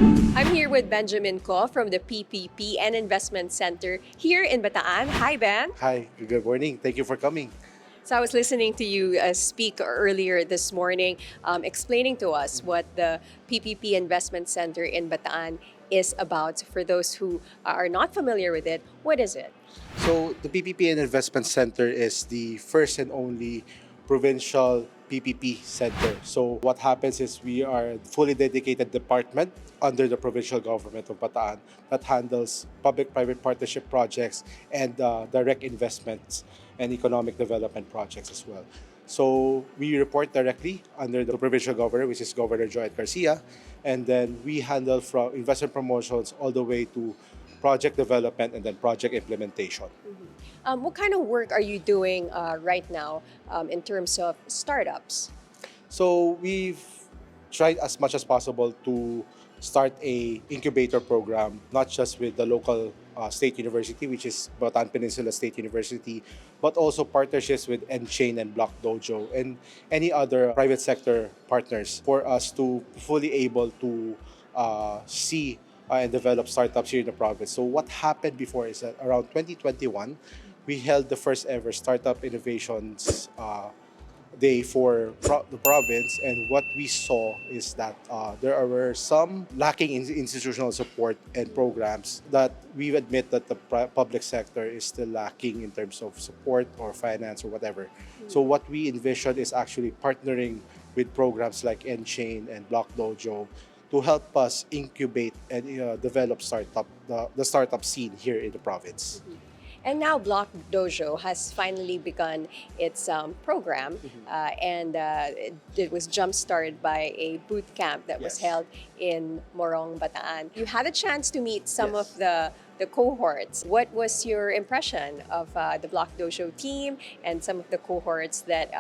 I'm here with Benjamin Ko from the PPP and Investment Center here in Bataan. Hi, Ben. Hi, good morning. Thank you for coming. So I was listening to you speak earlier this morning, explaining to us what the PPP Investment Center in Bataan is about. For those who are not familiar with it, what is it? So, the PPP and Investment Center is the first and only provincial PPP center. So, what happens is we are a fully dedicated department under the provincial government of Bataan that handles public-private partnership projects and direct investments and economic development projects as well. So we report directly under the provincial governor, which is Governor Joet Garcia, and then we handle from investment promotions all the way to project development and then project implementation. What kind of work are you doing right now in terms of startups? So we've tried as much as possible to start a incubator program, not just with the local state university, which is Bataan Peninsula State University, but also partnerships with nChain and Block Dojo and any other private sector partners for us to fully able to see and develop startups here in the province. So what happened before is that around 2021, we held the first ever Startup Innovations Day for the province, and what we saw is that there were some lacking in institutional support and programs that we admit that the public sector is still lacking in terms of support or finance or whatever. So what we envisioned is actually partnering with programs like nChain and Block Dojo to help us incubate and develop the startup scene here in the province. And now Block Dojo has finally begun its program, and it was jump-started by a boot camp that was Yes. held in Morong, Bataan. You had a chance to meet some Yes. of the cohorts. What was your impression of the Block Dojo team and some of the cohorts that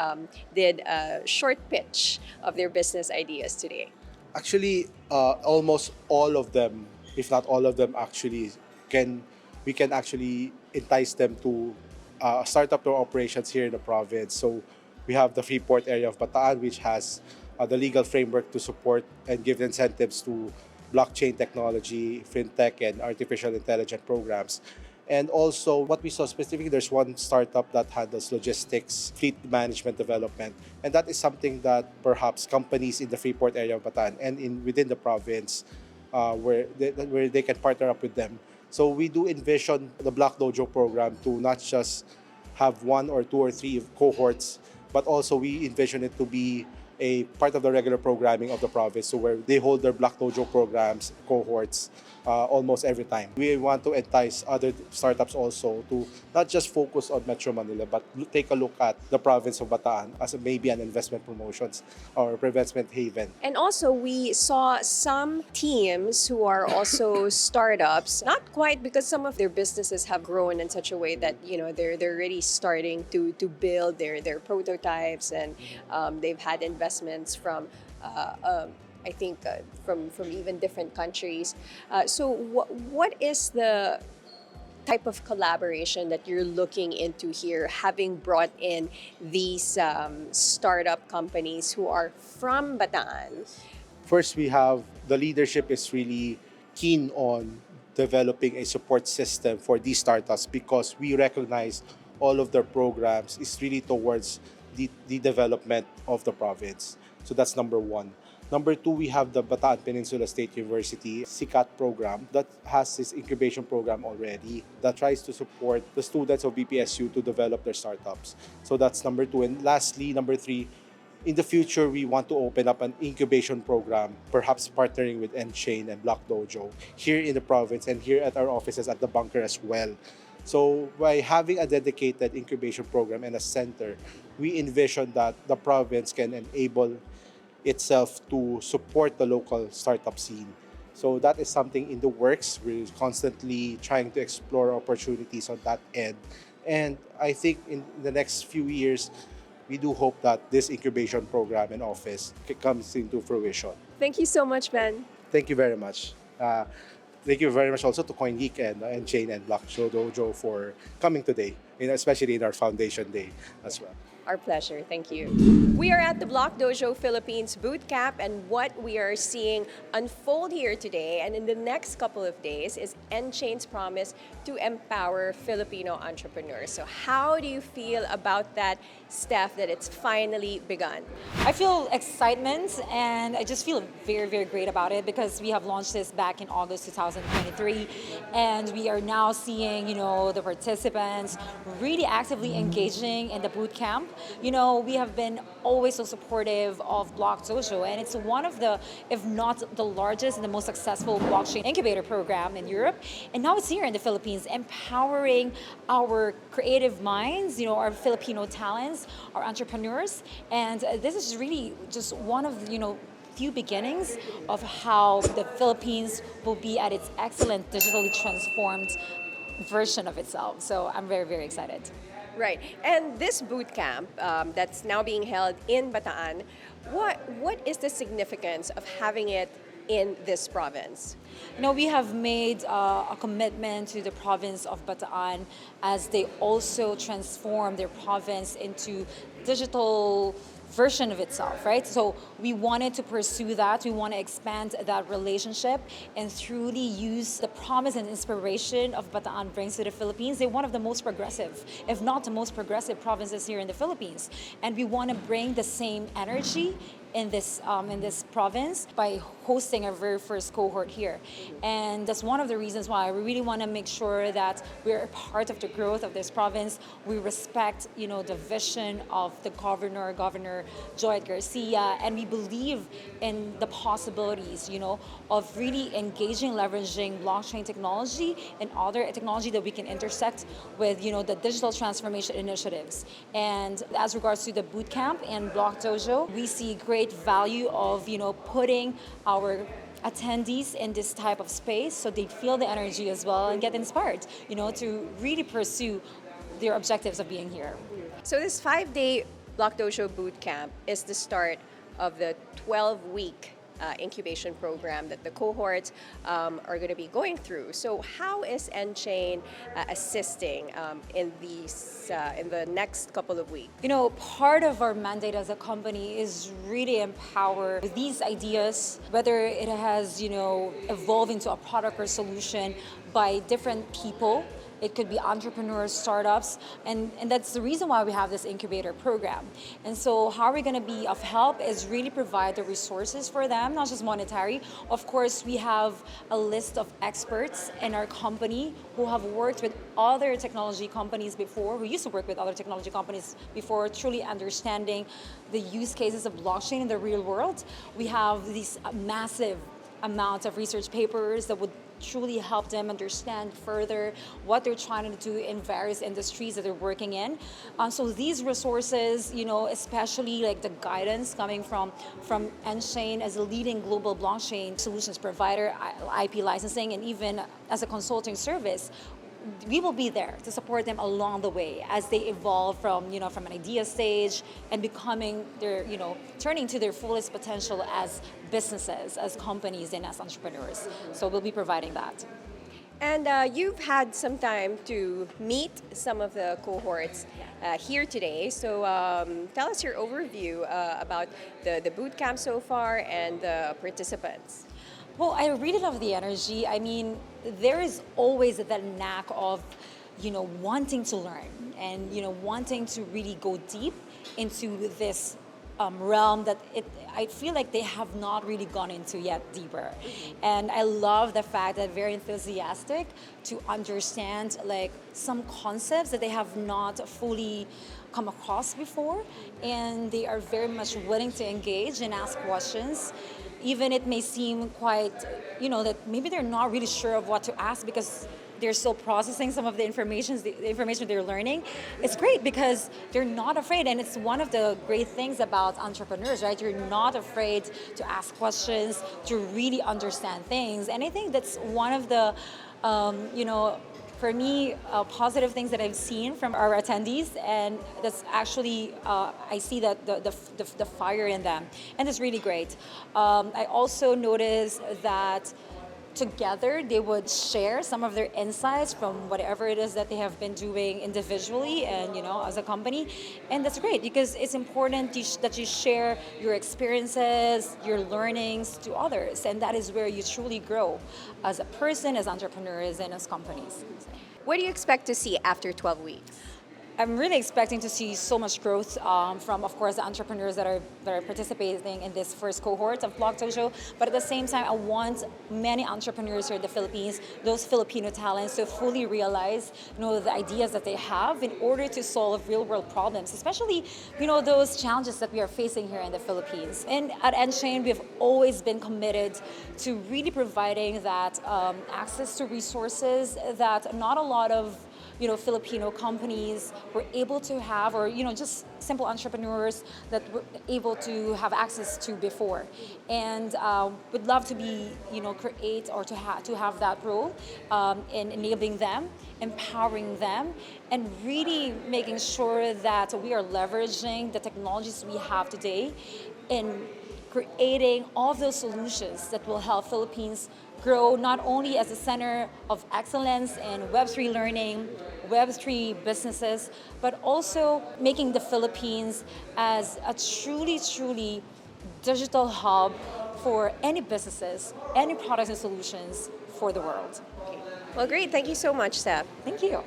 did a short pitch of their business ideas today? Actually, almost all of them, if not all of them, actually can we can actually entice them to start up their operations here in the province. So we have the Freeport area of Bataan, which has the legal framework to support and give incentives to blockchain technology, fintech, and artificial intelligence programs. And also, what we saw specifically, there's one startup that handles logistics, fleet management development, and that is something that perhaps companies in the Freeport area of Bataan and within the province, where they can partner up with them. So we do envision the Block Dojo program to not just have one or two or three cohorts, but also we envision it to be a part of the regular programming of the province, so where they hold their Block Dojo programs, cohorts, almost every time. We want to entice other startups also to not just focus on Metro Manila, but take a look at the province of Bataan as maybe an investment promotions or investment haven. And also, we saw some teams who are also startups, not quite because some of their businesses have grown in such a way that they're really starting to build their prototypes, and they've had investments from. I think from even different countries. So what is the type of collaboration that you're looking into here, having brought in these startup companies who are from Bataan? First, we have the leadership is really keen on developing a support system for these startups because we recognize all of their programs is really towards the development of the province. So that's number one. Number two, we have the Bataan Peninsula State University SICAT program that has this incubation program already that tries to support the students of BPSU to develop their startups. So that's number two. And lastly, number three, in the future, we want to open up an incubation program, perhaps partnering with nChain and Block Dojo here in the province and here at our offices at the bunker as well. So by having a dedicated incubation program and a center, we envision that the province can enable itself to support the local startup scene. So that is something in the works. We're constantly trying to explore opportunities on that end. And I think in the next few years, we do hope that this incubation program and office comes into fruition. Thank you so much, Ben. Thank you very much. Thank you very much also to CoinGeek and Chain and Block Dojo for coming today, especially in our foundation day as well. Our pleasure. Thank you. We are at the Block Dojo Philippines boot camp, and what we are seeing unfold here today and in the next couple of days is nChain's promise to empower Filipino entrepreneurs. So, how do you feel about that, Steph, that it's finally begun? I feel excitement and I just feel very, very great about it because we have launched this back in August 2023 and we are now seeing, the participants really actively engaging in the boot camp. We have been always so supportive of Block Dojo and it's one of the, if not the largest and the most successful blockchain incubator program in Europe. And now it's here in the Philippines, empowering our creative minds, our Filipino talents, our entrepreneurs. And this is really just one of, few beginnings of how the Philippines will be at its excellent digitally transformed version of itself. So I'm very, very excited. Right. And this boot camp that's now being held in Bataan, what is the significance of having it in this province? We have made a commitment to the province of Bataan as they also transform their province into digital version of itself, right? So we wanted to pursue that. We want to expand that relationship and truly use the promise and inspiration of Bataan brings to the Philippines. They're one of the most progressive, if not the most progressive provinces here in the Philippines. And we want to bring the same energy in this province by hosting our very first cohort here. And that's one of the reasons why we really want to make sure that we're a part of the growth of this province. We respect, the vision of the Governor Joy Garcia, and we believe in the possibilities, of really engaging, leveraging blockchain technology and other technology that we can intersect with, the digital transformation initiatives. And as regards to the bootcamp and Block Dojo, we see great value of, putting our attendees in this type of space so they feel the energy as well and get inspired, to really pursue their objectives of being here. So this 5-day Block Dojo boot camp is the start of the 12-week incubation program that the cohorts are going to be going through. So how is nChain assisting in the next couple of weeks? Part of our mandate as a company is really empower these ideas, whether it has, evolved into a product or solution by different people. It could be entrepreneurs, startups, and that's the reason why we have this incubator program. And so how we're going to be of help is really provide the resources for them, not just monetary. Of course, we have a list of experts in our company who have worked with other technology companies before, who used to work with other technology companies before, truly understanding the use cases of blockchain in the real world. We have these massive amounts of research papers that would truly help them understand further what they're trying to do in various industries that they're working in. So these resources, especially like the guidance coming from nChain as a leading global blockchain solutions provider, IP licensing, and even as a consulting service, we will be there to support them along the way as they evolve from an idea stage and becoming their, turning to their fullest potential as businesses, as companies, and as entrepreneurs. So we'll be providing that. And you've had some time to meet some of the cohorts here today. So tell us your overview about the boot camp so far and the participants. Well, I really love the energy. I mean, there is always that knack of, wanting to learn and, wanting to really go deep into this realm that I feel like they have not really gone into yet deeper. And I love the fact that very enthusiastic to understand like some concepts that they have not fully come across before, and they are very much willing to engage and ask questions. Even it may seem quite, that maybe they're not really sure of what to ask because they're still processing some of the information they're learning. It's great because they're not afraid, and it's one of the great things about entrepreneurs, right? You're not afraid to ask questions, to really understand things, and I think that's one of the, for me, positive things that I've seen from our attendees, and that's actually I see that the fire in them, and it's really great. I also noticed that together they would share some of their insights from whatever it is that they have been doing individually and as a company. And that's great because it's important that you share your experiences, your learnings to others, and that is where you truly grow as a person, as entrepreneurs, and as companies. What do you expect to see after 12 weeks? I'm really expecting to see so much growth from, of course, the entrepreneurs that are participating in this first cohort of Block Dojo. But at the same time, I want many entrepreneurs here in the Philippines, those Filipino talents, to fully realize, the ideas that they have in order to solve real-world problems, especially, those challenges that we are facing here in the Philippines. And at nChain, we've always been committed to really providing that access to resources that not a lot of Filipino companies were able to have, or just simple entrepreneurs that were able to have access to before. And would love to be, create or to have that role in enabling them, empowering them, and really making sure that we are leveraging the technologies we have today in creating all of those solutions that will help Philippines grow not only as a center of excellence in Web3 learning, Web3 businesses, but also making the Philippines as a truly, truly digital hub for any businesses, any products and solutions for the world. Well, great. Thank you so much, Steph. Thank you.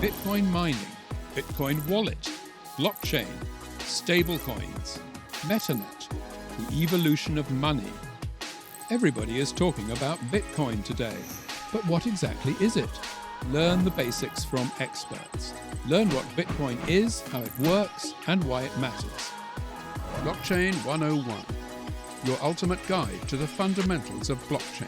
Bitcoin mining, Bitcoin wallet, blockchain, stablecoins, MetaNet, the evolution of money. Everybody is talking about Bitcoin today, but what exactly is it? Learn the basics from experts. Learn what Bitcoin is, how it works, and why it matters. Blockchain 101, your ultimate guide to the fundamentals of blockchain.